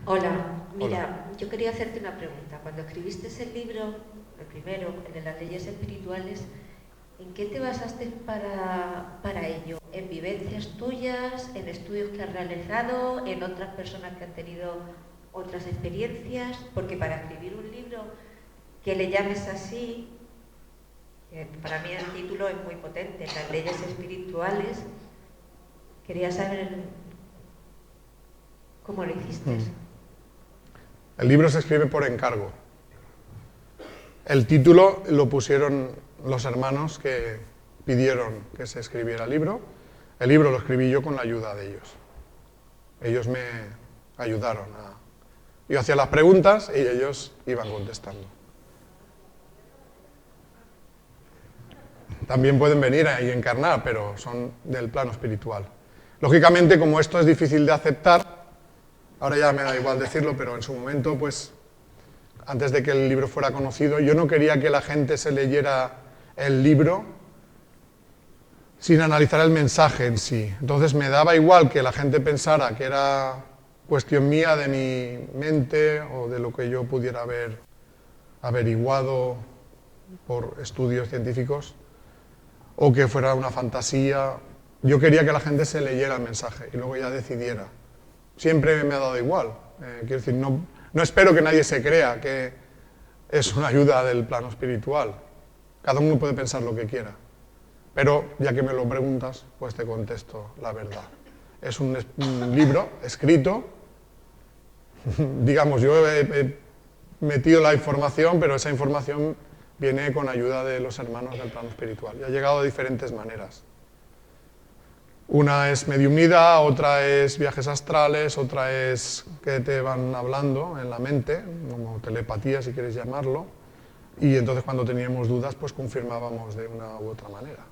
Hola, Hola. mira, yo quería hacerte una pregunta. Cuando escribiste el libro, el primero, el de las leyes espirituales, ¿en qué te basaste para ello? ¿En vivencias tuyas, en estudios que has realizado, en otras personas que han tenido otras experiencias? Porque para escribir un libro que le llames así, para mí el título es muy potente, las leyes espirituales, quería saber cómo lo hiciste. El libro se escribe por encargo. El título lo pusieron los hermanos que pidieron que se escribiera el libro. El libro lo escribí yo con la ayuda de ellos. Ellos me ayudaron a... Yo hacía las preguntas y ellos iban contestando. También pueden venir y encarnar, pero son del plano espiritual. Lógicamente, como esto es difícil de aceptar, ahora ya me da igual decirlo, pero en su momento, pues, antes de que el libro fuera conocido, yo no quería que la gente se leyera el libro sin analizar el mensaje en sí. Entonces me daba igual que la gente pensara que era cuestión mía, de mi mente o de lo que yo pudiera haber averiguado por estudios científicos, o que fuera una fantasía. Yo quería que la gente se leyera el mensaje y luego ya decidiera. Siempre me ha dado igual. Quiero decir, no espero que nadie se crea que es una ayuda del plano espiritual. Cada uno puede pensar lo que quiera. Pero ya que me lo preguntas, pues te contesto la verdad. Es un libro escrito. Digamos, yo he metido la información, pero esa información viene con ayuda de los hermanos del plano espiritual. Y ha llegado de diferentes maneras. Una es mediunidad, otra es viajes astrales, otra es que te van hablando en la mente, como telepatía si quieres llamarlo, y entonces cuando teníamos dudas pues confirmábamos de una u otra manera.